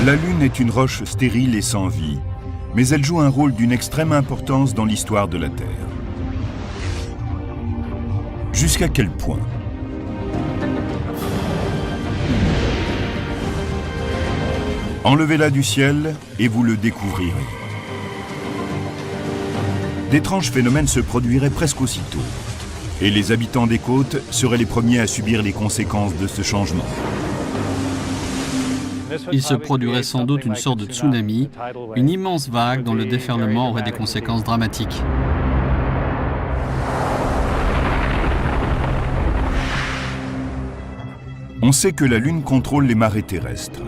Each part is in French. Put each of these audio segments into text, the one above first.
La Lune est une roche stérile et sans vie, mais elle joue un rôle d'une extrême importance dans l'histoire de la Terre. Jusqu'à quel point? Enlevez-la du ciel et vous le découvrirez. D'étranges phénomènes se produiraient presque aussitôt, et les habitants des côtes seraient les premiers à subir les conséquences de ce changement. Il se produirait sans doute une sorte de tsunami, une immense vague dont le déferlement aurait des conséquences dramatiques. On sait que la Lune contrôle les marées terrestres.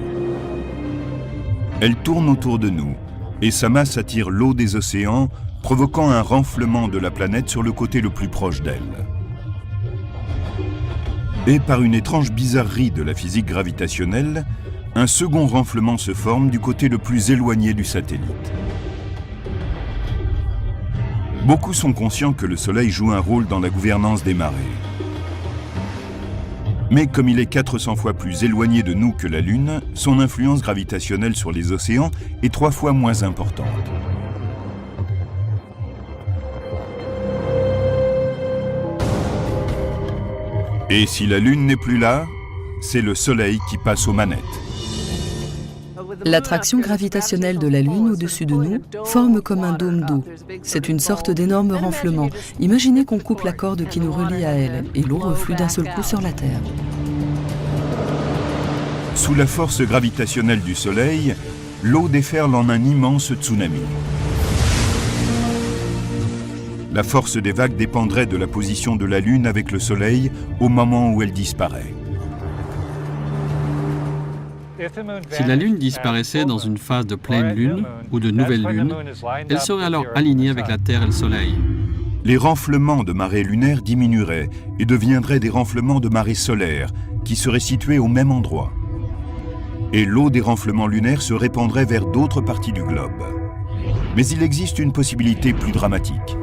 Elle tourne autour de nous, et sa masse attire l'eau des océans, provoquant un renflement de la planète sur le côté le plus proche d'elle. Et par une étrange bizarrerie de la physique gravitationnelle, un second renflement se forme du côté le plus éloigné du satellite. Beaucoup sont conscients que le Soleil joue un rôle dans la gouvernance des marées. Mais comme il est 400 fois plus éloigné de nous que la Lune, son influence gravitationnelle sur les océans est 3 fois moins importante. Et si la Lune n'est plus là, c'est le Soleil qui passe aux manettes. L'attraction gravitationnelle de la Lune au-dessus de nous forme comme un dôme d'eau. C'est une sorte d'énorme renflement. Imaginez qu'on coupe la corde qui nous relie à elle et l'eau reflue d'un seul coup sur la Terre. Sous la force gravitationnelle du Soleil, l'eau déferle en un immense tsunami. La force des vagues dépendrait de la position de la Lune avec le Soleil au moment où elle disparaît. Si la Lune disparaissait dans une phase de pleine Lune ou de nouvelle Lune, elle serait alors alignée avec la Terre et le Soleil. Les renflements de marées lunaires diminueraient et deviendraient des renflements de marées solaires qui seraient situés au même endroit. Et l'eau des renflements lunaires se répandrait vers d'autres parties du globe. Mais il existe une possibilité plus dramatique.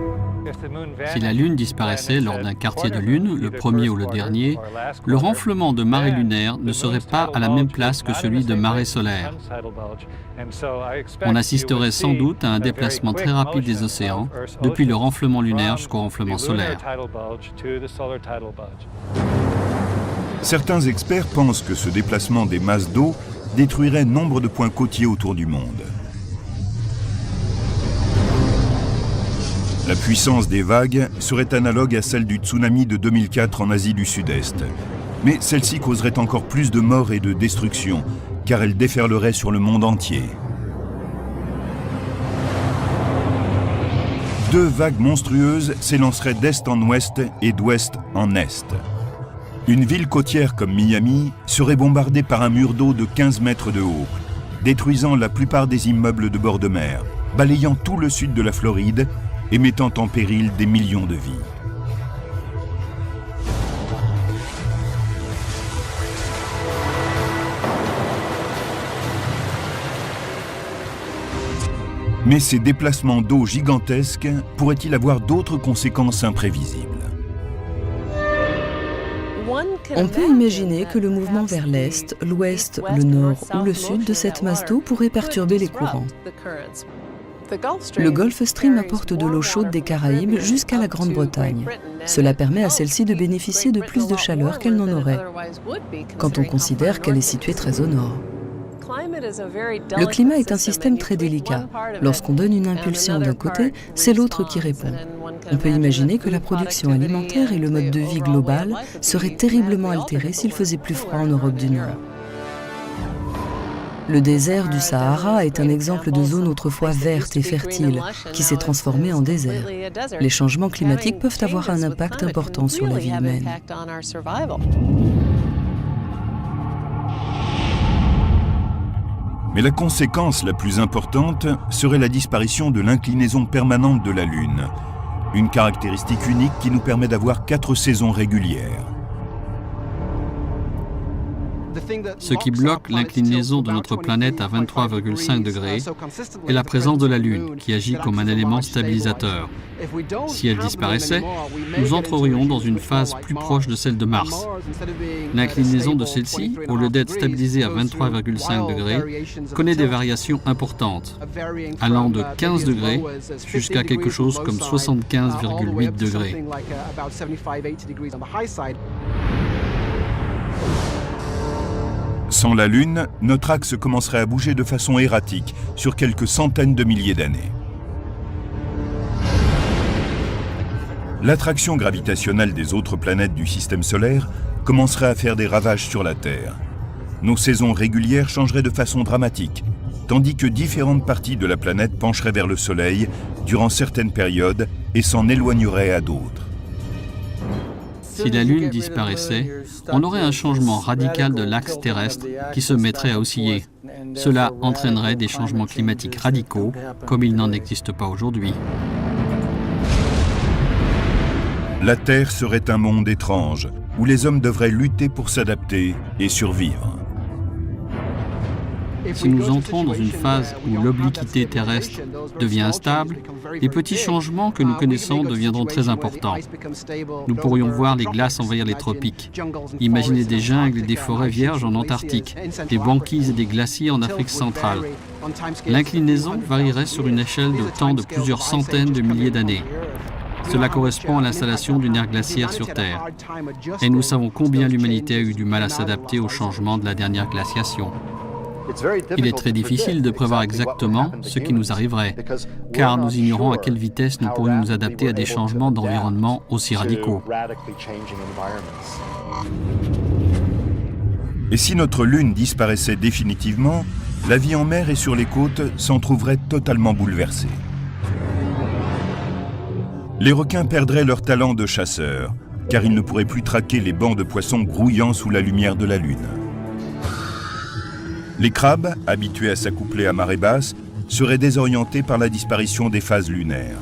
Si la Lune disparaissait lors d'un quartier de Lune, le premier ou le dernier, le renflement de marée lunaire ne serait pas à la même place que celui de marée solaire. On assisterait sans doute à un déplacement très rapide des océans, depuis le renflement lunaire jusqu'au renflement solaire. Certains experts pensent que ce déplacement des masses d'eau détruirait nombre de points côtiers autour du monde. La puissance des vagues serait analogue à celle du tsunami de 2004 en Asie du Sud-Est. Mais celle-ci causerait encore plus de morts et de destruction, car elle déferlerait sur le monde entier. 2 vagues monstrueuses s'élanceraient d'est en ouest et d'ouest en est. Une ville côtière comme Miami serait bombardée par un mur d'eau de 15 mètres de haut, détruisant la plupart des immeubles de bord de mer, balayant tout le sud de la Floride et mettant en péril des millions de vies. Mais ces déplacements d'eau gigantesques pourraient-ils avoir d'autres conséquences imprévisibles? On peut imaginer que le mouvement vers l'est, l'ouest, le nord ou le sud de cette masse d'eau pourrait perturber les courants. Le Gulf Stream apporte de l'eau chaude des Caraïbes jusqu'à la Grande-Bretagne. Cela permet à celle-ci de bénéficier de plus de chaleur qu'elle n'en aurait, quand on considère qu'elle est située très au nord. Le climat est un système très délicat. Lorsqu'on donne une impulsion d'un côté, c'est l'autre qui répond. On peut imaginer que la production alimentaire et le mode de vie global seraient terriblement altérés s'il faisait plus froid en Europe du Nord. Le désert du Sahara est un exemple de zone autrefois verte et fertile, qui s'est transformée en désert. Les changements climatiques peuvent avoir un impact important sur la vie humaine. Mais la conséquence la plus importante serait la disparition de l'inclinaison permanente de la Lune, une caractéristique unique qui nous permet d'avoir 4 saisons régulières. Ce qui bloque l'inclinaison de notre planète à 23,5 degrés est la présence de la Lune, qui agit comme un élément stabilisateur. Si elle disparaissait, nous entrerions dans une phase plus proche de celle de Mars. L'inclinaison de celle-ci, au lieu d'être stabilisée à 23,5 degrés, connaît des variations importantes, allant de 15 degrés jusqu'à quelque chose comme 75,8 degrés. Sans la Lune, notre axe commencerait à bouger de façon erratique sur quelques centaines de milliers d'années. L'attraction gravitationnelle des autres planètes du système solaire commencerait à faire des ravages sur la Terre. Nos saisons régulières changeraient de façon dramatique, tandis que différentes parties de la planète pencheraient vers le Soleil durant certaines périodes et s'en éloigneraient à d'autres. Si la Lune disparaissait, on aurait un changement radical de l'axe terrestre qui se mettrait à osciller. Cela entraînerait des changements climatiques radicaux, comme il n'en existe pas aujourd'hui. La Terre serait un monde étrange, où les hommes devraient lutter pour s'adapter et survivre. Si nous entrons dans une phase où l'obliquité terrestre devient instable, les petits changements que nous connaissons deviendront très importants. Nous pourrions voir les glaces envahir les tropiques, imaginer des jungles et des forêts vierges en Antarctique, des banquises et des glaciers en Afrique centrale. L'inclinaison varierait sur une échelle de temps de plusieurs centaines de milliers d'années. Cela correspond à l'installation d'une ère glaciaire sur Terre. Et nous savons combien l'humanité a eu du mal à s'adapter au changement de la dernière glaciation. Il est très difficile de prévoir exactement ce qui nous arriverait, car nous ignorons à quelle vitesse nous pourrions nous adapter à des changements d'environnement aussi radicaux. Et si notre Lune disparaissait définitivement, la vie en mer et sur les côtes s'en trouverait totalement bouleversée. Les requins perdraient leur talent de chasseurs, car ils ne pourraient plus traquer les bancs de poissons grouillant sous la lumière de la Lune. Les crabes, habitués à s'accoupler à marée basse, seraient désorientés par la disparition des phases lunaires.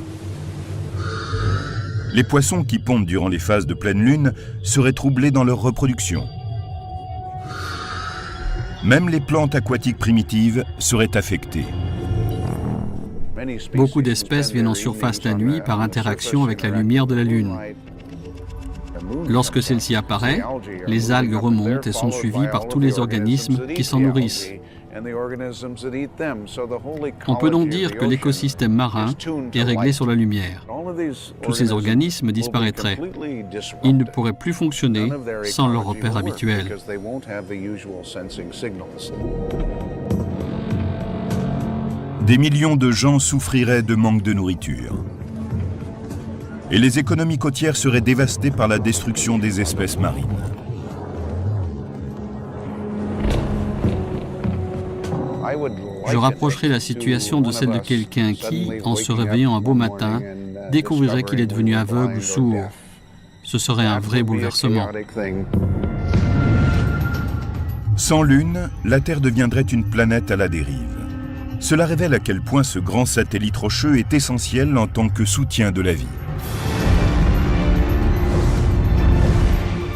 Les poissons qui pondent durant les phases de pleine lune seraient troublés dans leur reproduction. Même les plantes aquatiques primitives seraient affectées. Beaucoup d'espèces viennent en surface la nuit par interaction avec la lumière de la Lune. Lorsque celle-ci apparaît, les algues remontent et sont suivies par tous les organismes qui s'en nourrissent. On peut donc dire que l'écosystème marin est réglé sur la lumière. Tous ces organismes disparaîtraient. Ils ne pourraient plus fonctionner sans leur repère habituel. Des millions de gens souffriraient de manque de nourriture. Et les économies côtières seraient dévastées par la destruction des espèces marines. Je rapprocherai la situation de celle de quelqu'un qui, en se réveillant un beau matin, découvrirait qu'il est devenu aveugle ou sourd. Ce serait un vrai bouleversement. Sans Lune, la Terre deviendrait une planète à la dérive. Cela révèle à quel point ce grand satellite rocheux est essentiel en tant que soutien de la vie.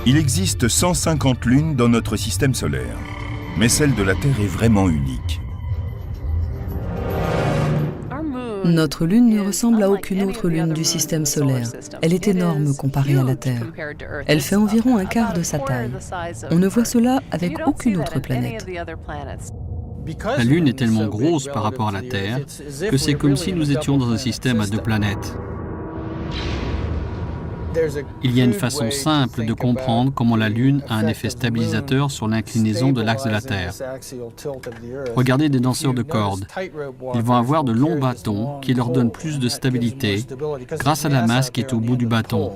Il existe 150 lunes dans notre système solaire, mais celle de la Terre est vraiment unique. Notre Lune ne ressemble à aucune autre lune du système solaire. Elle est énorme comparée à la Terre. Elle fait environ un quart de sa taille. On ne voit cela avec aucune autre planète. La Lune est tellement grosse par rapport à la Terre que c'est comme si nous étions dans un système à deux planètes. Il y a une façon simple de comprendre comment la Lune a un effet stabilisateur sur l'inclinaison de l'axe de la Terre. Regardez des danseurs de cordes. Ils vont avoir de longs bâtons qui leur donnent plus de stabilité grâce à la masse qui est au bout du bâton.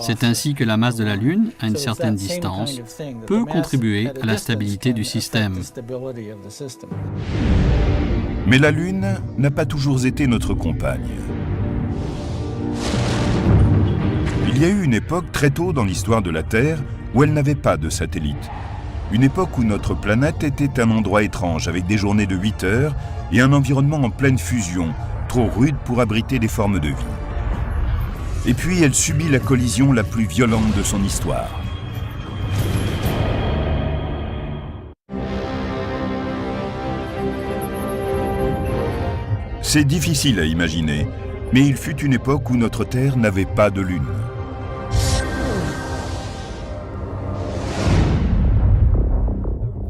C'est ainsi que la masse de la Lune, à une certaine distance, peut contribuer à la stabilité du système. Mais la Lune n'a pas toujours été notre compagne. Il y a eu une époque très tôt dans l'histoire de la Terre où elle n'avait pas de satellite. Une époque où notre planète était un endroit étrange avec des journées de 8 heures et un environnement en pleine fusion, trop rude pour abriter des formes de vie. Et puis elle subit la collision la plus violente de son histoire. C'est difficile à imaginer, mais il fut une époque où notre Terre n'avait pas de lune.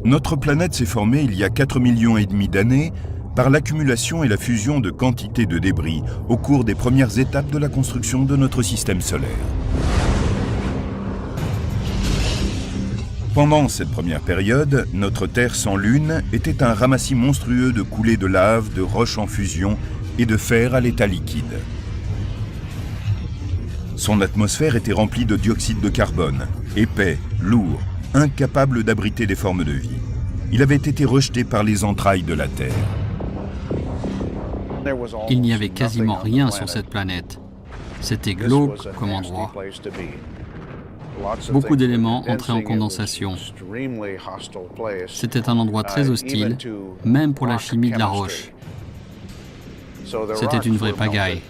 Notre planète s'est formée il y a 4,5 millions d'années par l'accumulation et la fusion de quantités de débris au cours des premières étapes de la construction de notre système solaire. Pendant cette première période, notre Terre sans lune était un ramassis monstrueux de coulées de lave, de roches en fusion et de fer à l'état liquide. Son atmosphère était remplie de dioxyde de carbone, épais, lourd, incapable d'abriter des formes de vie. Il avait été rejeté par les entrailles de la Terre. Il n'y avait quasiment rien sur cette planète. C'était glauque comme endroit. Beaucoup d'éléments entraient en condensation. C'était un endroit très hostile, même pour la chimie de la roche. C'était une vraie pagaille.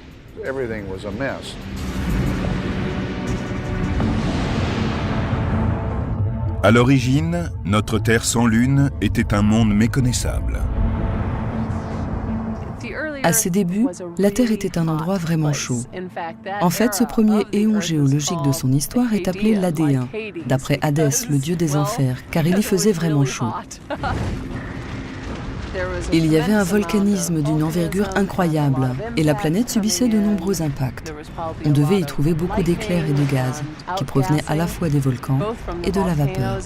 À l'origine, notre Terre sans lune était un monde méconnaissable. À ses débuts, la Terre était un endroit vraiment chaud. En fait, ce premier éon géologique de son histoire est appelé l'Adéen, d'après Hadès, le dieu des enfers, car il y faisait vraiment chaud. Il y avait un volcanisme d'une envergure incroyable, et la planète subissait de nombreux impacts. On devait y trouver beaucoup d'éclairs et de gaz, qui provenaient à la fois des volcans et de la vapeur.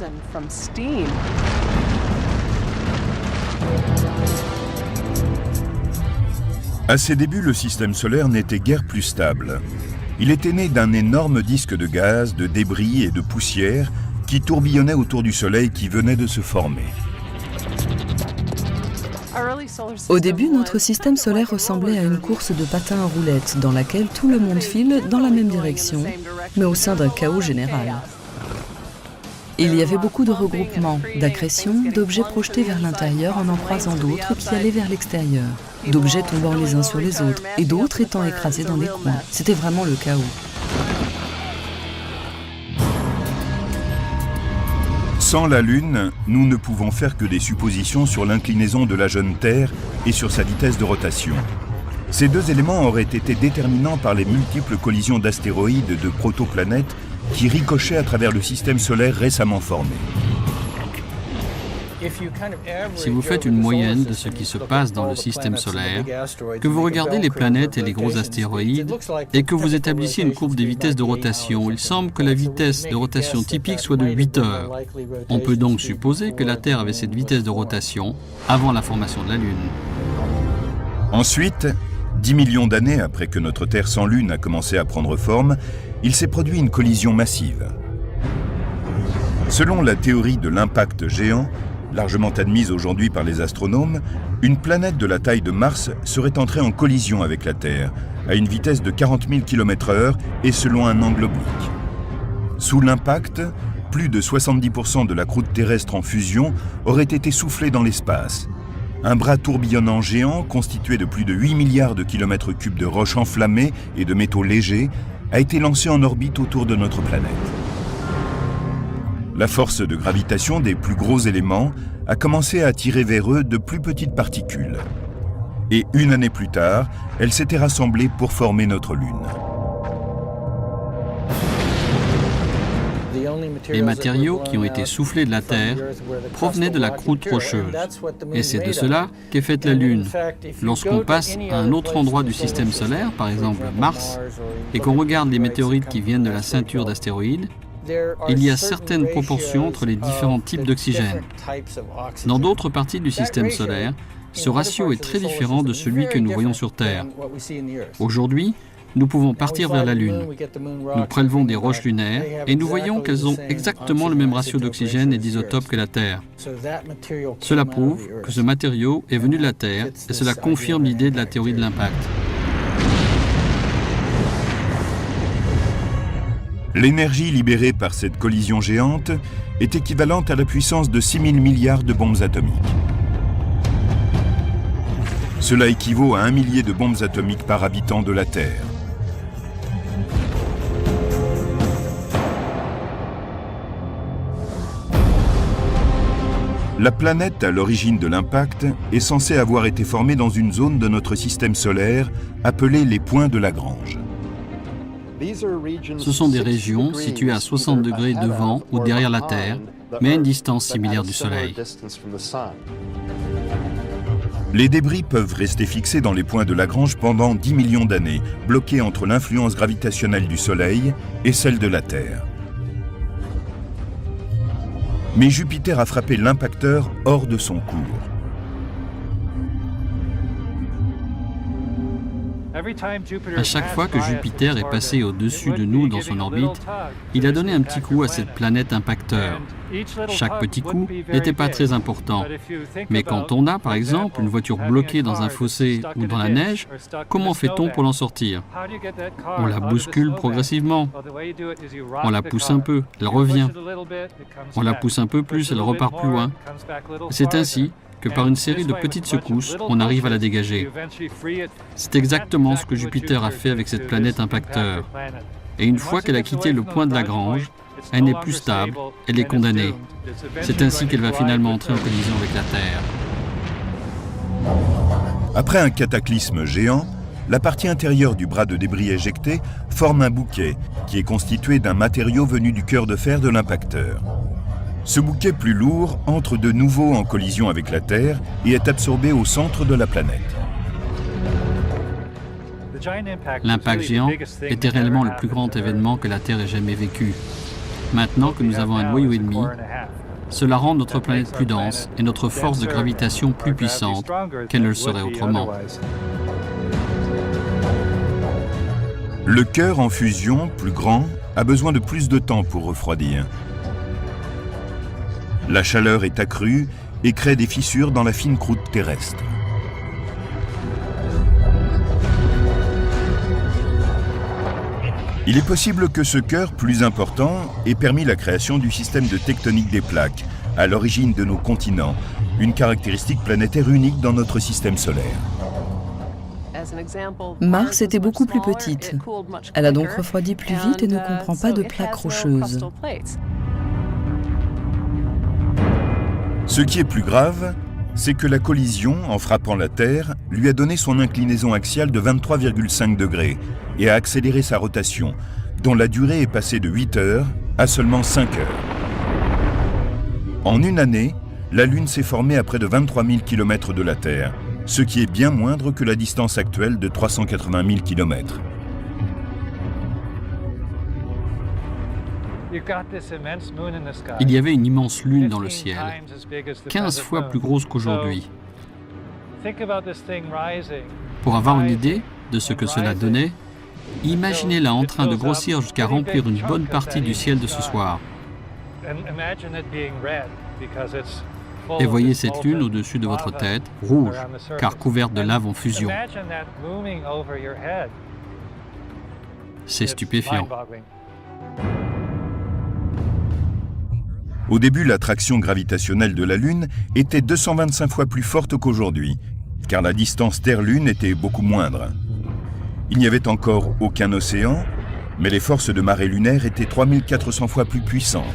À ses débuts, le système solaire n'était guère plus stable. Il était né d'un énorme disque de gaz, de débris et de poussière qui tourbillonnait autour du Soleil qui venait de se former. Au début, notre système solaire ressemblait à une course de patins à roulettes dans laquelle tout le monde file dans la même direction, mais au sein d'un chaos général. Il y avait beaucoup de regroupements, d'accrétions, d'objets projetés vers l'intérieur en croisant d'autres qui allaient vers l'extérieur, d'objets tombant les uns sur les autres et d'autres étant écrasés dans les coins. C'était vraiment le chaos. Sans la Lune, nous ne pouvons faire que des suppositions sur l'inclinaison de la jeune Terre et sur sa vitesse de rotation. Ces deux éléments auraient été déterminants par les multiples collisions d'astéroïdes et de protoplanètes qui ricochaient à travers le système solaire récemment formé. Si vous faites une moyenne de ce qui se passe dans le système solaire, que vous regardez les planètes et les gros astéroïdes, et que vous établissiez une courbe des vitesses de rotation, il semble que la vitesse de rotation typique soit de 8 heures. On peut donc supposer que la Terre avait cette vitesse de rotation avant la formation de la Lune. Ensuite, 10 millions d'années après que notre Terre sans Lune a commencé à prendre forme, il s'est produit une collision massive. Selon la théorie de l'impact géant, largement admise aujourd'hui par les astronomes, une planète de la taille de Mars serait entrée en collision avec la Terre, à une vitesse de 40 000 km/h et selon un angle oblique. Sous l'impact, plus de 70% de la croûte terrestre en fusion aurait été soufflée dans l'espace. Un bras tourbillonnant géant, constitué de plus de 8 milliards de kilomètres cubes de roches enflammées et de métaux légers, a été lancé en orbite autour de notre planète. La force de gravitation des plus gros éléments a commencé à attirer vers eux de plus petites particules. Et une année plus tard, elles s'étaient rassemblées pour former notre Lune. Les matériaux qui ont été soufflés de la Terre provenaient de la croûte rocheuse. Et c'est de cela qu'est faite la Lune. Lorsqu'on passe à un autre endroit du système solaire, par exemple Mars, et qu'on regarde les météorites qui viennent de la ceinture d'astéroïdes, il y a certaines proportions entre les différents types d'oxygène. Dans d'autres parties du système solaire, ce ratio est très différent de celui que nous voyons sur Terre. Aujourd'hui, nous pouvons partir vers la Lune. Nous prélevons des roches lunaires et nous voyons qu'elles ont exactement le même ratio d'oxygène et d'isotopes que la Terre. Cela prouve que ce matériau est venu de la Terre et cela confirme l'idée de la théorie de l'impact. L'énergie libérée par cette collision géante est équivalente à la puissance de 6 000 milliards de bombes atomiques. Cela équivaut à 1 millier de bombes atomiques par habitant de la Terre. La planète à l'origine de l'impact est censée avoir été formée dans une zone de notre système solaire appelée les points de Lagrange. Ce sont des régions situées à 60 degrés devant ou derrière la Terre, mais à une distance similaire du Soleil. Les débris peuvent rester fixés dans les points de Lagrange pendant 10 millions d'années, bloqués entre l'influence gravitationnelle du Soleil et celle de la Terre. Mais Jupiter a frappé l'impacteur hors de son cours. À chaque fois que Jupiter est passé au-dessus de nous dans son orbite, il a donné un petit coup à cette planète impacteur. Chaque petit coup n'était pas très important. Mais quand on a, par exemple, une voiture bloquée dans un fossé ou dans la neige, comment fait-on pour l'en sortir? On la bouscule progressivement. On la pousse un peu, elle revient. On la pousse un peu plus, elle repart plus loin. C'est ainsi que par une série de petites secousses, on arrive à la dégager. C'est exactement ce que Jupiter a fait avec cette planète impacteur. Et une fois qu'elle a quitté le point de Lagrange, elle n'est plus stable, elle est condamnée. C'est ainsi qu'elle va finalement entrer en collision avec la Terre. Après un cataclysme géant, la partie intérieure du bras de débris éjecté forme un bouquet qui est constitué d'un matériau venu du cœur de fer de l'impacteur. Ce bouquet plus lourd entre de nouveau en collision avec la Terre et est absorbé au centre de la planète. L'impact géant était réellement le plus grand événement que la Terre ait jamais vécu. Maintenant que nous avons un noyau ennemi, cela rend notre planète plus dense et notre force de gravitation plus puissante qu'elle ne le serait autrement. Le cœur en fusion, plus grand, a besoin de plus de temps pour refroidir. La chaleur est accrue et crée des fissures dans la fine croûte terrestre. Il est possible que ce cœur plus important ait permis la création du système de tectonique des plaques, à l'origine de nos continents, une caractéristique planétaire unique dans notre système solaire. Mars était beaucoup plus petite. Elle a donc refroidi plus vite et ne comprend pas de plaques rocheuses. Ce qui est plus grave, c'est que la collision, en frappant la Terre, lui a donné son inclinaison axiale de 23,5 degrés et a accéléré sa rotation, dont la durée est passée de 8 heures à seulement 5 heures. En une année, la Lune s'est formée à près de 23 000 km de la Terre, ce qui est bien moindre que la distance actuelle de 380 000 km. Il y avait une immense lune dans le ciel, 15 fois plus grosse qu'aujourd'hui. Pour avoir une idée de ce que cela donnait, imaginez-la en train de grossir jusqu'à remplir une bonne partie du ciel de ce soir. Et voyez cette lune au-dessus de votre tête, rouge, car couverte de lave en fusion. C'est stupéfiant. Au début, l'attraction gravitationnelle de la Lune était 225 fois plus forte qu'aujourd'hui, car la distance Terre-Lune était beaucoup moindre. Il n'y avait encore aucun océan, mais les forces de marée lunaire étaient 3400 fois plus puissantes.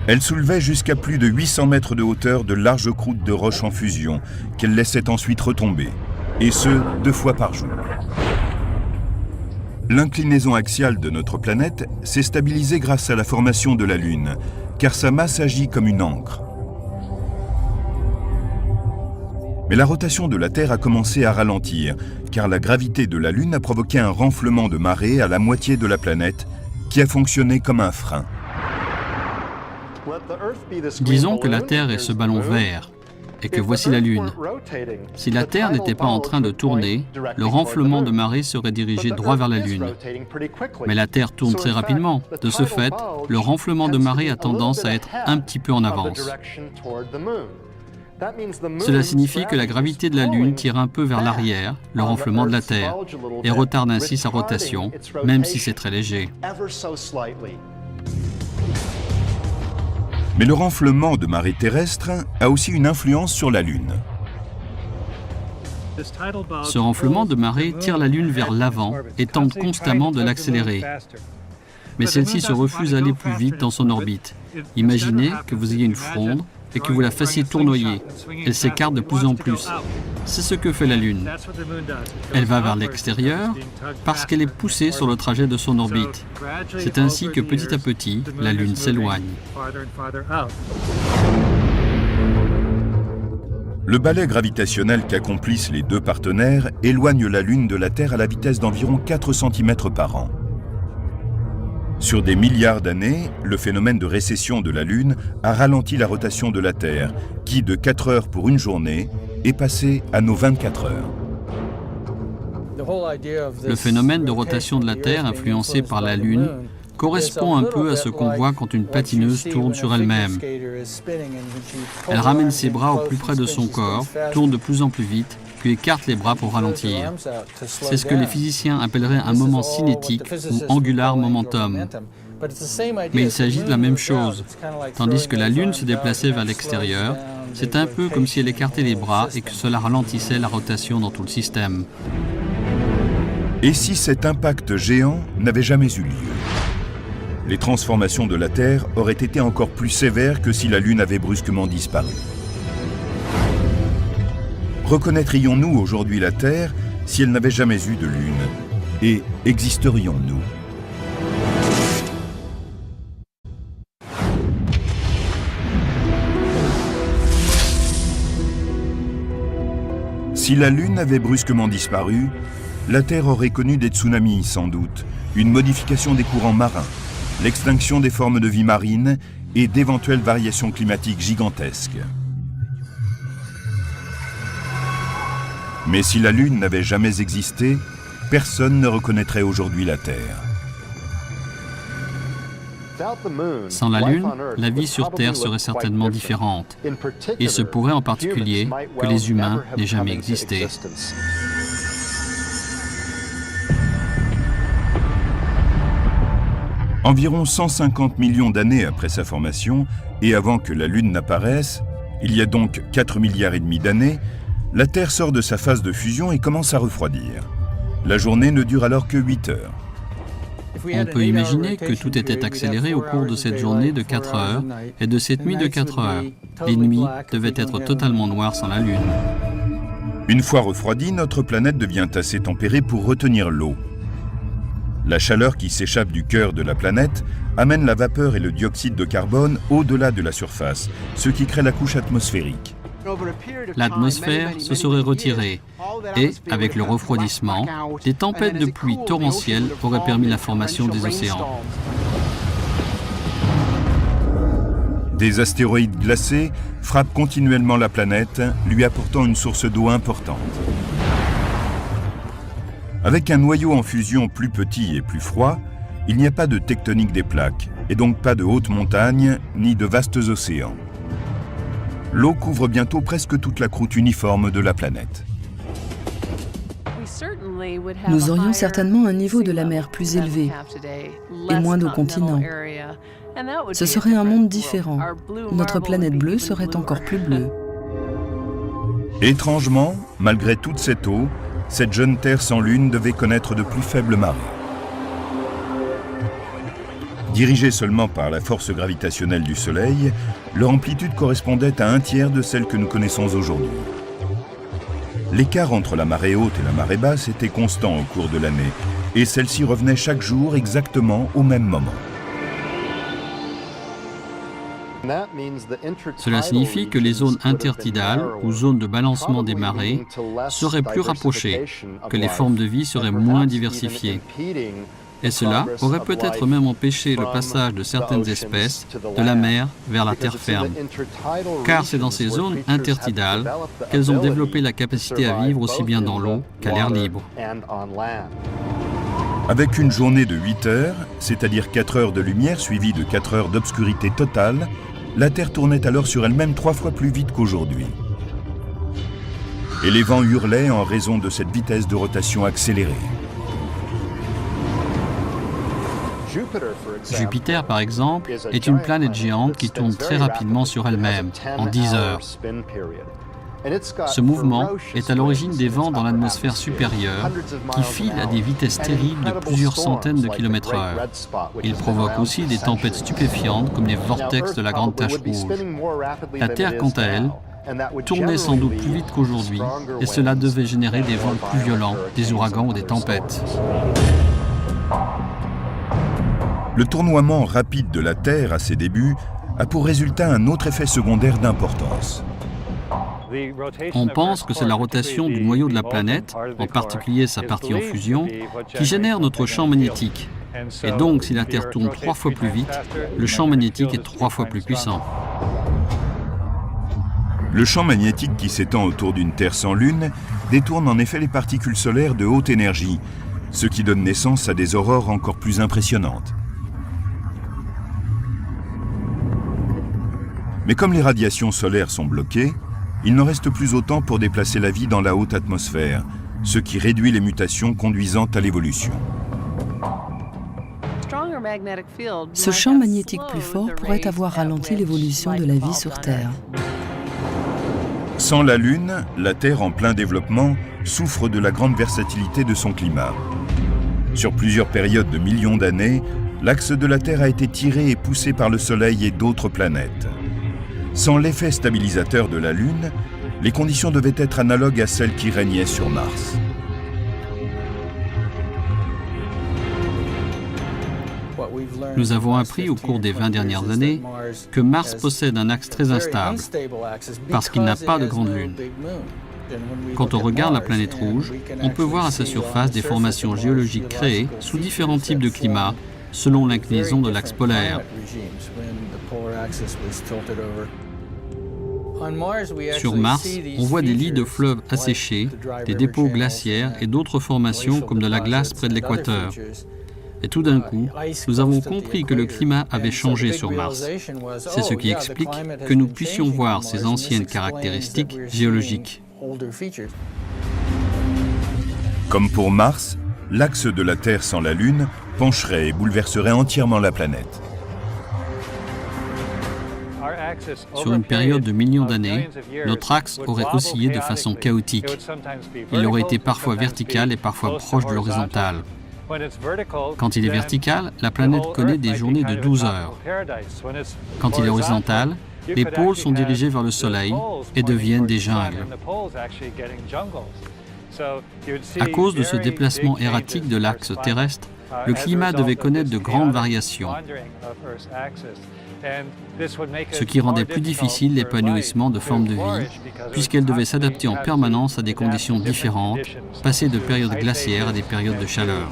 Elle soulevait jusqu'à plus de 800 mètres de hauteur de larges croûtes de roches en fusion, qu'elle laissait ensuite retomber, et ce, 2 fois par jour. L'inclinaison axiale de notre planète s'est stabilisée grâce à la formation de la Lune, car sa masse agit comme une ancre. Mais la rotation de la Terre a commencé à ralentir, car la gravité de la Lune a provoqué un renflement de marée à la moitié de la planète, qui a fonctionné comme un frein. Disons que la Terre est ce ballon vert, et que voici la Lune. Si la Terre n'était pas en train de tourner, le renflement de marée serait dirigé droit vers la Lune. Mais la Terre tourne très rapidement. De ce fait, le renflement de marée a tendance à être un petit peu en avance. Cela signifie que la gravité de la Lune tire un peu vers l'arrière, le renflement de la Terre, et retarde ainsi sa rotation, même si c'est très léger. Mais le renflement de marée terrestre a aussi une influence sur la Lune. Ce renflement de marée tire la Lune vers l'avant et tente constamment de l'accélérer. Mais celle-ci se refuse à aller plus vite dans son orbite. Imaginez que vous ayez une fronde et que vous la fassiez tournoyer. Elle s'écarte de plus en plus. C'est ce que fait la Lune. Elle va vers l'extérieur parce qu'elle est poussée sur le trajet de son orbite. C'est ainsi que petit à petit, la Lune s'éloigne. Le balai gravitationnel qu'accomplissent les deux partenaires éloigne la Lune de la Terre à la vitesse d'environ 4 cm par an. Sur des milliards d'années, le phénomène de récession de la Lune a ralenti la rotation de la Terre, qui, de 4 heures pour une journée, est passée à nos 24 heures. Le phénomène de rotation de la Terre, influencé par la Lune, correspond un peu à ce qu'on voit quand une patineuse tourne sur elle-même. Elle ramène ses bras au plus près de son corps, tourne de plus en plus vite, puis écarte les bras pour ralentir. C'est ce que les physiciens appelleraient un moment cinétique ou angular momentum. Mais il s'agit de la même chose. Tandis que la Lune se déplaçait vers l'extérieur, c'est un peu comme si elle écartait les bras et que cela ralentissait la rotation dans tout le système. Et si cet impact géant n'avait jamais eu lieu? Les transformations de la Terre auraient été encore plus sévères que si la Lune avait brusquement disparu. Reconnaîtrions-nous aujourd'hui la Terre si elle n'avait jamais eu de Lune? Et existerions-nous? Si la Lune avait brusquement disparu, la Terre aurait connu des tsunamis sans doute, une modification des courants marins, l'extinction des formes de vie marine et d'éventuelles variations climatiques gigantesques. Mais si la Lune n'avait jamais existé, personne ne reconnaîtrait aujourd'hui la Terre. Sans la Lune, la vie sur Terre serait certainement différente. Il se pourrait en particulier que les humains n'aient jamais existé. Environ 150 millions d'années après sa formation, et avant que la Lune n'apparaisse, il y a donc 4 milliards et demi d'années, la Terre sort de sa phase de fusion et commence à refroidir. La journée ne dure alors que 8 heures. On peut imaginer que tout était accéléré au cours de cette journée de 4 heures et de cette nuit de 4 heures. Les nuits devaient être totalement noires sans la Lune. Une fois refroidie, notre planète devient assez tempérée pour retenir l'eau. La chaleur qui s'échappe du cœur de la planète amène la vapeur et le dioxyde de carbone au-delà de la surface, ce qui crée la couche atmosphérique. L'atmosphère se serait retirée et, avec le refroidissement, des tempêtes de pluie torrentielles auraient permis la formation des océans. Des astéroïdes glacés frappent continuellement la planète, lui apportant une source d'eau importante. Avec un noyau en fusion plus petit et plus froid, il n'y a pas de tectonique des plaques, et donc pas de hautes montagnes ni de vastes océans. L'eau couvre bientôt presque toute la croûte uniforme de la planète. Nous aurions certainement un niveau de la mer plus élevé et moins de continents. Ce serait un monde différent. Notre planète bleue serait encore plus bleue. Étrangement, malgré toute cette eau, cette jeune Terre sans lune devait connaître de plus faibles marées. Dirigée seulement par la force gravitationnelle du Soleil, leur amplitude correspondait à un tiers de celle que nous connaissons aujourd'hui. L'écart entre la marée haute et la marée basse était constant au cours de l'année, et celle-ci revenait chaque jour exactement au même moment. Cela signifie que les zones intertidales, ou zones de balancement des marées, seraient plus rapprochées, que les formes de vie seraient moins diversifiées. Et cela aurait peut-être même empêché le passage de certaines espèces de la mer vers la terre ferme. Car c'est dans ces zones intertidales qu'elles ont développé la capacité à vivre aussi bien dans l'eau qu'à l'air libre. Avec une journée de 8 heures, c'est-à-dire 4 heures de lumière suivie de 4 heures d'obscurité totale, la Terre tournait alors sur elle-même 3 fois plus vite qu'aujourd'hui. Et les vents hurlaient en raison de cette vitesse de rotation accélérée. Jupiter, par exemple, est une planète géante qui tourne très rapidement sur elle-même, en 10 heures. Ce mouvement est à l'origine des vents dans l'atmosphère supérieure qui filent à des vitesses terribles de plusieurs centaines de kilomètres heure. Il provoque aussi des tempêtes stupéfiantes comme les vortex de la Grande Tache Rouge. La Terre, quant à elle, tournait sans doute plus vite qu'aujourd'hui et cela devait générer des vents plus violents, des ouragans ou des tempêtes. Le tournoiement rapide de la Terre à ses débuts a pour résultat un autre effet secondaire d'importance. On pense que c'est la rotation du noyau de la planète, en particulier sa partie en fusion, qui génère notre champ magnétique. Et donc, si la Terre tourne 3 fois plus vite, le champ magnétique est 3 fois plus puissant. Le champ magnétique qui s'étend autour d'une Terre sans lune détourne en effet les particules solaires de haute énergie, ce qui donne naissance à des aurores encore plus impressionnantes. Mais comme les radiations solaires sont bloquées, il n'en reste plus autant pour déplacer la vie dans la haute atmosphère, ce qui réduit les mutations conduisant à l'évolution. Ce champ magnétique plus fort pourrait avoir ralenti l'évolution de la vie sur Terre. Sans la Lune, la Terre en plein développement souffre de la grande versatilité de son climat. Sur plusieurs périodes de millions d'années, l'axe de la Terre a été tiré et poussé par le Soleil et d'autres planètes. Sans l'effet stabilisateur de la Lune, les conditions devaient être analogues à celles qui régnaient sur Mars. Nous avons appris au cours des 20 dernières années que Mars possède un axe très instable, parce qu'il n'a pas de grande lune. Quand on regarde la planète rouge, on peut voir à sa surface des formations géologiques créées sous différents types de climats, selon l'inclinaison de l'axe polaire. Sur Mars, on voit des lits de fleuves asséchés, des dépôts glaciaires et d'autres formations comme de la glace près de l'équateur. Et tout d'un coup, nous avons compris que le climat avait changé sur Mars. C'est ce qui explique que nous puissions voir ces anciennes caractéristiques géologiques. Comme pour Mars, l'axe de la Terre sans la Lune pencherait et bouleverserait entièrement la planète. Sur une période de millions d'années, notre axe aurait oscillé de façon chaotique. Il aurait été parfois vertical et parfois proche de l'horizontale. Quand il est vertical, la planète connaît des journées de 12 heures. Quand il est horizontal, les pôles sont dirigés vers le Soleil et deviennent des jungles. À cause de ce déplacement erratique de l'axe terrestre, le climat devait connaître de grandes variations, ce qui rendait plus difficile l'épanouissement de formes de vie, puisqu'elles devaient s'adapter en permanence à des conditions différentes, passer de périodes glaciaires à des périodes de chaleur.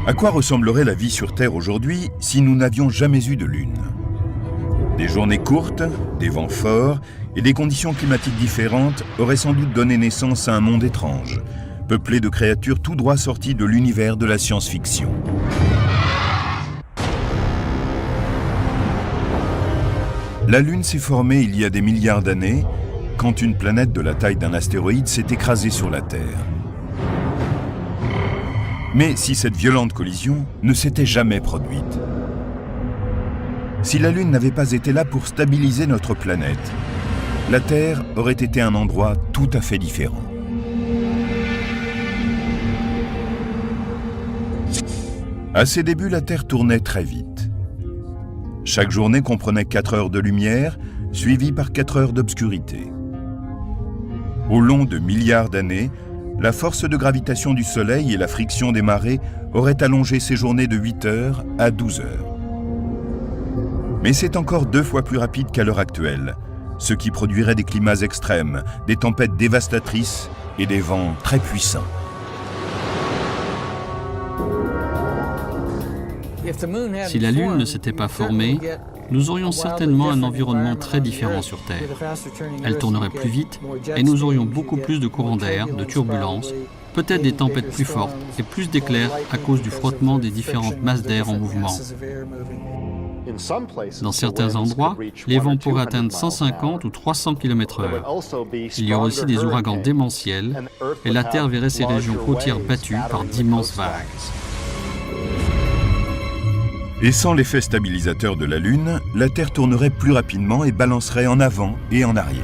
À quoi ressemblerait la vie sur Terre aujourd'hui si nous n'avions jamais eu de Lune ? Des journées courtes, des vents forts et des conditions climatiques différentes auraient sans doute donné naissance à un monde étrange, peuplé de créatures tout droit sorties de l'univers de la science-fiction. La Lune s'est formée il y a des milliards d'années, quand une planète de la taille d'un astéroïde s'est écrasée sur la Terre. Mais si cette violente collision ne s'était jamais produite, si la Lune n'avait pas été là pour stabiliser notre planète, la Terre aurait été un endroit tout à fait différent. À ses débuts, la Terre tournait très vite. Chaque journée comprenait 4 heures de lumière, suivies par 4 heures d'obscurité. Au long de milliards d'années, la force de gravitation du Soleil et la friction des marées auraient allongé ces journées de 8 heures à 12 heures. Mais c'est encore 2 fois plus rapide qu'à l'heure actuelle, ce qui produirait des climats extrêmes, des tempêtes dévastatrices et des vents très puissants. Si la Lune ne s'était pas formée, nous aurions certainement un environnement très différent sur Terre. Elle tournerait plus vite et nous aurions beaucoup plus de courants d'air, de turbulences, peut-être des tempêtes plus fortes et plus d'éclairs à cause du frottement des différentes masses d'air en mouvement. Dans certains endroits, les vents pourraient atteindre 150 ou 300 km/h. Il y aurait aussi des ouragans démentiels et la Terre verrait ses régions côtières battues par d'immenses vagues. Et sans l'effet stabilisateur de la Lune, la Terre tournerait plus rapidement et balancerait en avant et en arrière.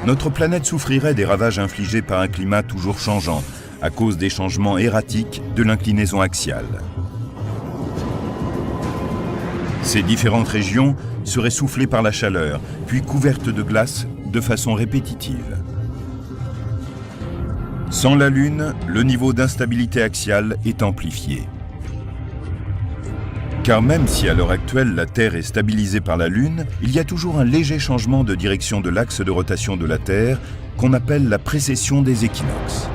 Notre planète souffrirait des ravages infligés par un climat toujours changeant, à cause des changements erratiques de l'inclinaison axiale. Ces différentes régions seraient soufflées par la chaleur, puis couvertes de glace de façon répétitive. Sans la Lune, le niveau d'instabilité axiale est amplifié. Car même si à l'heure actuelle la Terre est stabilisée par la Lune, il y a toujours un léger changement de direction de l'axe de rotation de la Terre qu'on appelle la précession des équinoxes.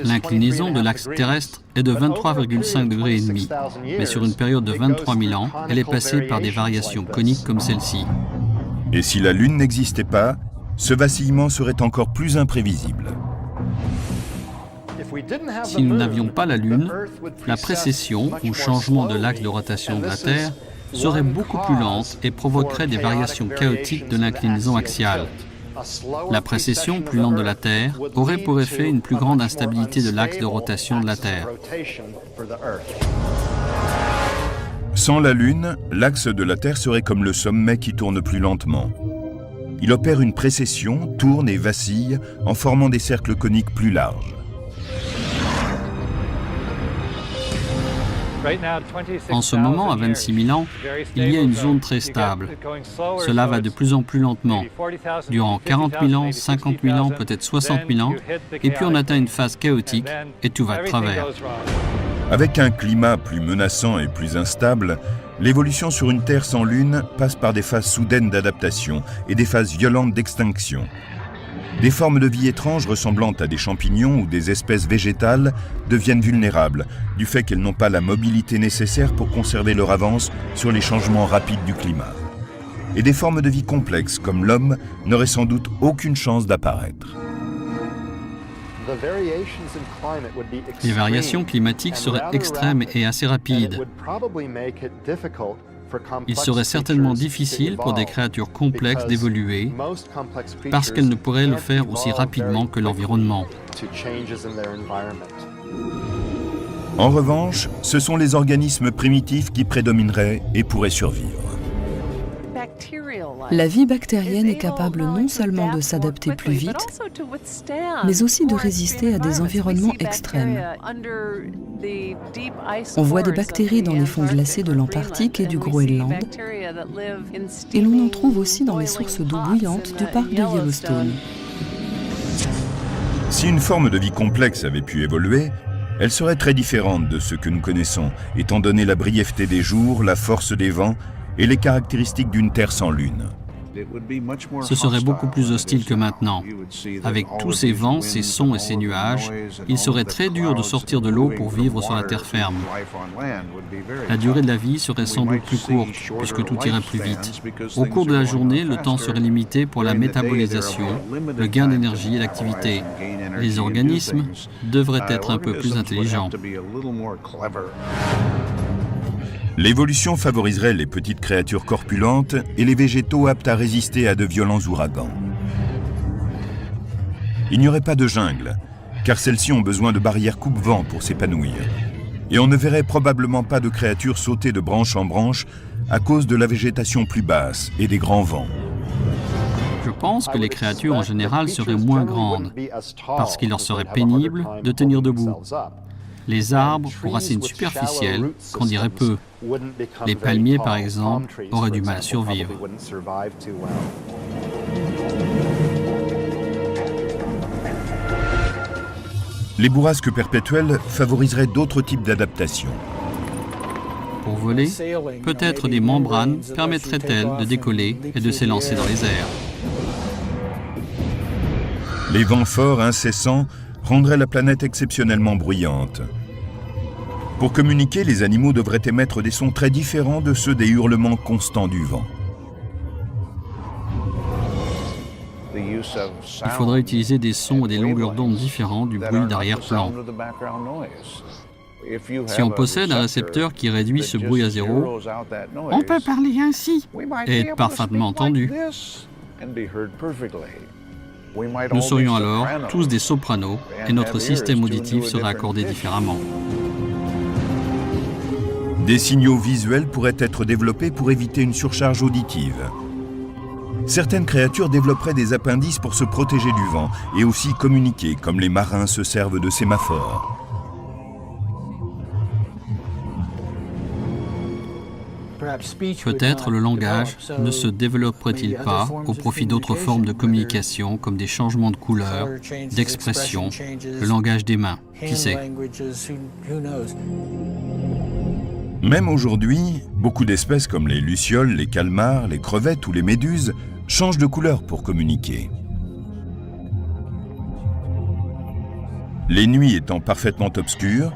L'inclinaison de l'axe terrestre est de 23,5 degrés et demi, mais sur une période de 23 000 ans, elle est passée par des variations coniques comme celle-ci. Et si la Lune n'existait pas, ce vacillement serait encore plus imprévisible. Si nous n'avions pas la Lune, la précession ou changement de l'axe de rotation de la Terre serait beaucoup plus lente et provoquerait des variations chaotiques de l'inclinaison axiale. La précession plus lente de la Terre aurait pour effet une plus grande instabilité de l'axe de rotation de la Terre. Sans la Lune, l'axe de la Terre serait comme le sommet qui tourne plus lentement. Il opère une précession, tourne et vacille en formant des cercles coniques plus larges. En ce moment, à 26 000 ans, il y a une zone très stable. Cela va de plus en plus lentement. Durant 40 000 ans, 50 000 ans, peut-être 60 000 ans, et puis on atteint une phase chaotique et tout va de travers. Avec un climat plus menaçant et plus instable, l'évolution sur une Terre sans Lune passe par des phases soudaines d'adaptation et des phases violentes d'extinction. Des formes de vie étranges ressemblant à des champignons ou des espèces végétales deviennent vulnérables du fait qu'elles n'ont pas la mobilité nécessaire pour conserver leur avance sur les changements rapides du climat. Et des formes de vie complexes comme l'homme n'auraient sans doute aucune chance d'apparaître. Les variations climatiques seraient extrêmes et assez rapides. Il serait certainement difficile pour des créatures complexes d'évoluer parce qu'elles ne pourraient le faire aussi rapidement que l'environnement. En revanche, ce sont les organismes primitifs qui prédomineraient et pourraient survivre. La vie bactérienne est capable non seulement de s'adapter plus vite, mais aussi de résister à des environnements extrêmes. On voit des bactéries dans les fonds glacés de l'Antarctique et du Groenland, et l'on en trouve aussi dans les sources d'eau bouillante du parc de Yellowstone. Si une forme de vie complexe avait pu évoluer, elle serait très différente de ce que nous connaissons, étant donné la brièveté des jours, la force des vents et les caractéristiques d'une Terre sans Lune. Ce serait beaucoup plus hostile que maintenant. Avec tous ces vents, ces sons et ces nuages, il serait très dur de sortir de l'eau pour vivre sur la terre ferme. La durée de la vie serait sans doute plus courte, puisque tout irait plus vite. Au cours de la journée, le temps serait limité pour la métabolisation, le gain d'énergie et l'activité. Les organismes devraient être un peu plus intelligents. L'évolution favoriserait les petites créatures corpulentes et les végétaux aptes à résister à de violents ouragans. Il n'y aurait pas de jungle, car celles-ci ont besoin de barrières coupe-vent pour s'épanouir. Et on ne verrait probablement pas de créatures sauter de branche en branche à cause de la végétation plus basse et des grands vents. Je pense que les créatures en général seraient moins grandes, parce qu'il leur serait pénible de tenir debout. Les arbres, pour racines superficielles, grandiraient peu. Les palmiers, par exemple, auraient du mal à survivre. Les bourrasques perpétuelles favoriseraient d'autres types d'adaptations. Pour voler, peut-être des membranes permettraient-elles de décoller et de s'élancer dans les airs. Les vents forts incessants rendraient la planète exceptionnellement bruyante. Pour communiquer, les animaux devraient émettre des sons très différents de ceux des hurlements constants du vent. Il faudrait utiliser des sons et des longueurs d'onde différents du bruit d'arrière-plan. Si on possède un récepteur qui réduit ce bruit à zéro, on peut parler ainsi et être parfaitement entendu. Nous serions alors tous des sopranos et notre système auditif serait accordé différemment. Des signaux visuels pourraient être développés pour éviter une surcharge auditive. Certaines créatures développeraient des appendices pour se protéger du vent et aussi communiquer, comme les marins se servent de sémaphores. Peut-être le langage ne se développerait-il pas au profit d'autres formes de communication comme des changements de couleur, d'expression, le langage des mains, qui sait? Même aujourd'hui, beaucoup d'espèces comme les lucioles, les calmars, les crevettes ou les méduses changent de couleur pour communiquer. Les nuits étant parfaitement obscures,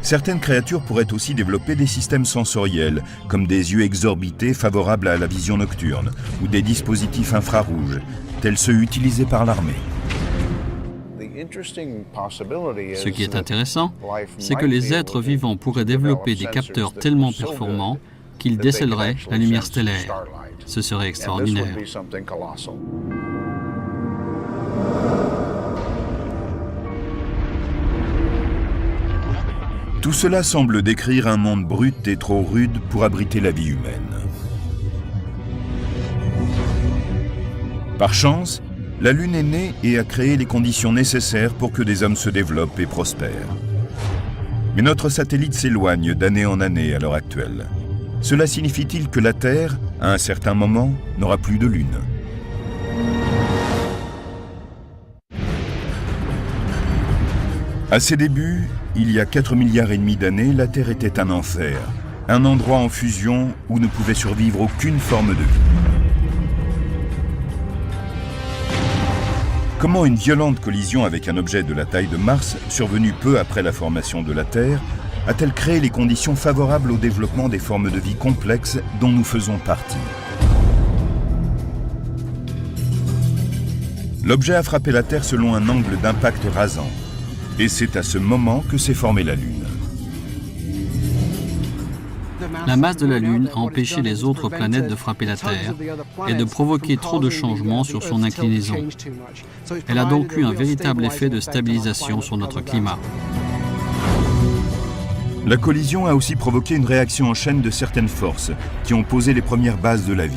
certaines créatures pourraient aussi développer des systèmes sensoriels, comme des yeux exorbités favorables à la vision nocturne, ou des dispositifs infrarouges, tels ceux utilisés par l'armée. Ce qui est intéressant, c'est que les êtres vivants pourraient développer des capteurs tellement performants qu'ils décèleraient la lumière stellaire. Ce serait extraordinaire. Tout cela semble décrire un monde brut et trop rude pour abriter la vie humaine. Par chance, la Lune est née et a créé les conditions nécessaires pour que des hommes se développent et prospèrent. Mais notre satellite s'éloigne d'année en année à l'heure actuelle. Cela signifie-t-il que la Terre, à un certain moment, n'aura plus de Lune ? À ses débuts, il y a 4,5 milliards d'années, la Terre était un enfer, un endroit en fusion où ne pouvait survivre aucune forme de vie. Comment une violente collision avec un objet de la taille de Mars, survenue peu après la formation de la Terre, a-t-elle créé les conditions favorables au développement des formes de vie complexes dont nous faisons partie? L'objet a frappé la Terre selon un angle d'impact rasant. Et c'est à ce moment que s'est formée la Lune. La masse de la Lune a empêché les autres planètes de frapper la Terre et de provoquer trop de changements sur son inclinaison. Elle a donc eu un véritable effet de stabilisation sur notre climat. La collision a aussi provoqué une réaction en chaîne de certaines forces qui ont posé les premières bases de la vie.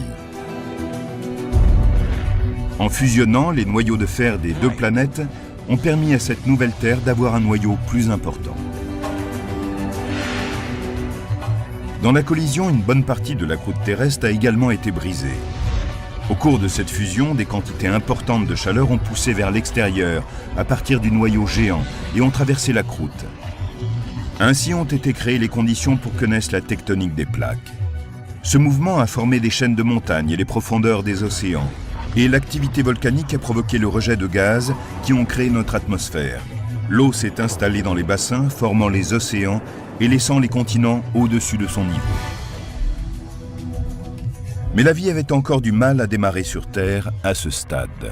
En fusionnant les noyaux de fer des deux planètes, ont permis à cette nouvelle Terre d'avoir un noyau plus important. Dans la collision, une bonne partie de la croûte terrestre a également été brisée. Au cours de cette fusion, des quantités importantes de chaleur ont poussé vers l'extérieur à partir du noyau géant et ont traversé la croûte. Ainsi ont été créées les conditions pour que naisse la tectonique des plaques. Ce mouvement a formé des chaînes de montagnes et les profondeurs des océans. Et l'activité volcanique a provoqué le rejet de gaz qui ont créé notre atmosphère. L'eau s'est installée dans les bassins, formant les océans et laissant les continents au-dessus de son niveau. Mais la vie avait encore du mal à démarrer sur Terre à ce stade.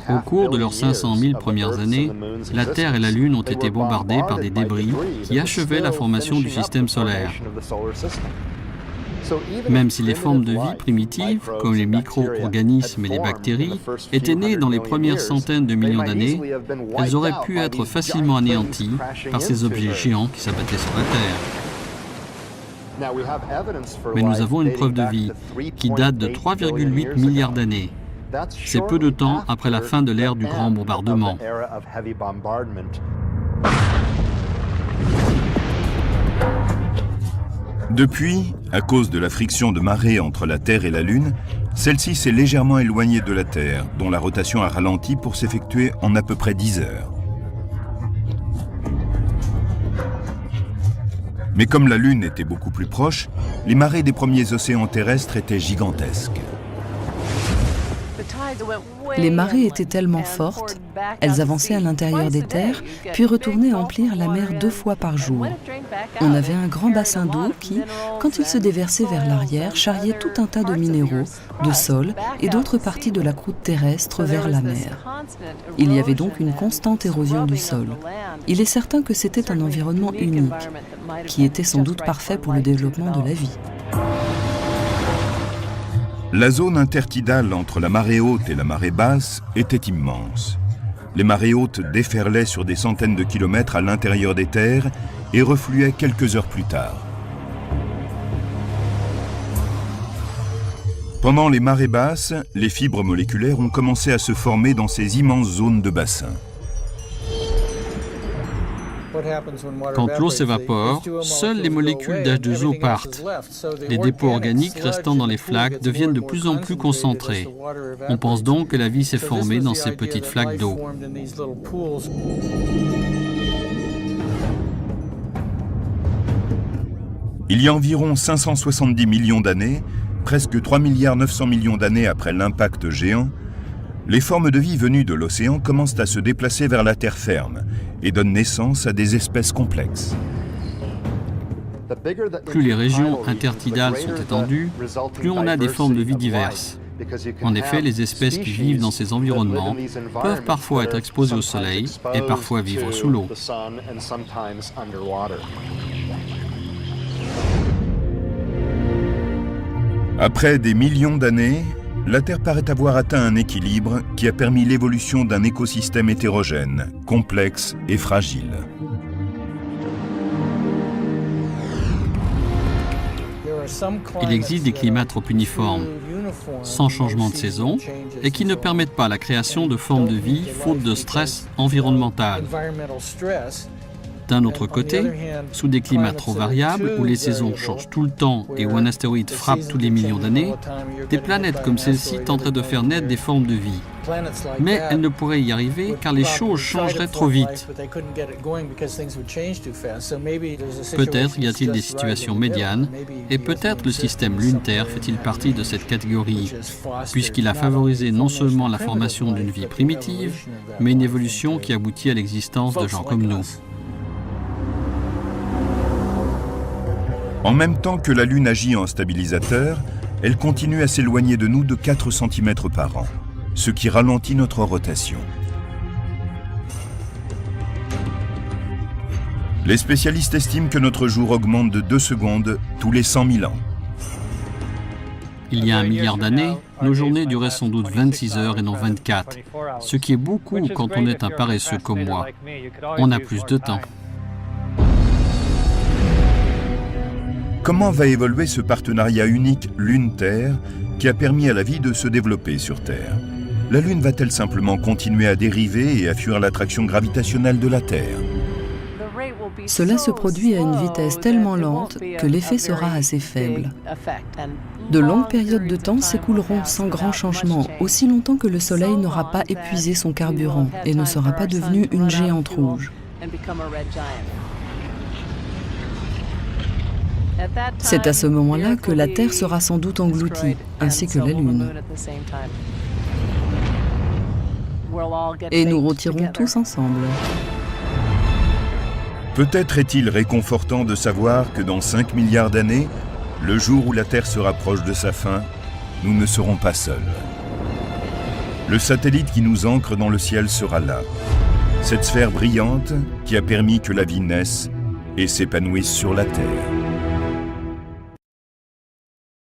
Au cours de leurs 500 000 premières années, la Terre et la Lune ont été bombardées par des débris qui achevaient la formation du système solaire. Même si les formes de vie primitives, comme les micro-organismes et les bactéries, étaient nées dans les premières centaines de millions d'années, elles auraient pu être facilement anéanties par ces objets géants qui s'abattaient sur la Terre. Mais nous avons une preuve de vie qui date de 3,8 milliards d'années. C'est peu de temps après la fin de l'ère du grand bombardement. Depuis, à cause de la friction de marée entre la Terre et la Lune, celle-ci s'est légèrement éloignée de la Terre, dont la rotation a ralenti pour s'effectuer en à peu près 10 heures. Mais comme la Lune était beaucoup plus proche, les marées des premiers océans terrestres étaient gigantesques. Les marées étaient tellement fortes, elles avançaient à l'intérieur des terres, puis retournaient emplir la mer 2 fois par jour. On avait un grand bassin d'eau qui, quand il se déversait vers l'arrière, charriait tout un tas de minéraux, de sol et d'autres parties de la croûte terrestre vers la mer. Il y avait donc une constante érosion du sol. Il est certain que c'était un environnement unique, qui était sans doute parfait pour le développement de la vie. La zone intertidale entre la marée haute et la marée basse était immense. Les marées hautes déferlaient sur des centaines de kilomètres à l'intérieur des terres et refluaient quelques heures plus tard. Pendant les marées basses, les fibres moléculaires ont commencé à se former dans ces immenses zones de bassin. Quand l'eau s'évapore, seules les molécules d'H2O partent. Les dépôts organiques restant dans les flaques deviennent de plus en plus concentrés. On pense donc que la vie s'est formée dans ces petites flaques d'eau. Il y a environ 570 millions d'années, presque 3 milliards 900 millions d'années après l'impact géant, les formes de vie venues de l'océan commencent à se déplacer vers la terre ferme et donnent naissance à des espèces complexes. Plus les régions intertidales sont étendues, plus on a des formes de vie diverses. En effet, les espèces qui vivent dans ces environnements peuvent parfois être exposées au soleil et parfois vivre sous l'eau. Après des millions d'années, la Terre paraît avoir atteint un équilibre qui a permis l'évolution d'un écosystème hétérogène, complexe et fragile. Il existe des climats trop uniformes, sans changement de saison, et qui ne permettent pas la création de formes de vie faute de stress environnemental. D'un autre côté, sous des climats trop variables, où les saisons changent tout le temps et où un astéroïde frappe tous les millions d'années, des planètes comme celle-ci tenteraient de faire naître des formes de vie. Mais elles ne pourraient y arriver car les choses changeraient trop vite. Peut-être y a-t-il des situations médianes, et peut-être le système Lune-Terre fait-il partie de cette catégorie, puisqu'il a favorisé non seulement la formation d'une vie primitive, mais une évolution qui aboutit à l'existence de gens comme nous. En même temps que la Lune agit en stabilisateur, elle continue à s'éloigner de nous de 4 cm par an, ce qui ralentit notre rotation. Les spécialistes estiment que notre jour augmente de 2 secondes tous les 100 000 ans. Il y a 1 milliard d'années, nos journées duraient sans doute 26 heures et non 24, ce qui est beaucoup quand on est un paresseux comme moi. On a plus de temps. Comment va évoluer ce partenariat unique Lune-Terre qui a permis à la vie de se développer sur Terre? La Lune va-t-elle simplement continuer à dériver et à fuir l'attraction gravitationnelle de la Terre? Cela se produit à une vitesse tellement lente que l'effet sera assez faible. De longues périodes de temps s'écouleront sans grand changement, aussi longtemps que le Soleil n'aura pas épuisé son carburant et ne sera pas devenu une géante rouge. C'est à ce moment-là que la Terre sera sans doute engloutie, ainsi que la Lune. Et nous rôtirons tous ensemble. Peut-être est-il réconfortant de savoir que dans 5 milliards d'années, le jour où la Terre sera proche de sa fin, nous ne serons pas seuls. Le satellite qui nous ancre dans le ciel sera là. Cette sphère brillante qui a permis que la vie naisse et s'épanouisse sur la Terre.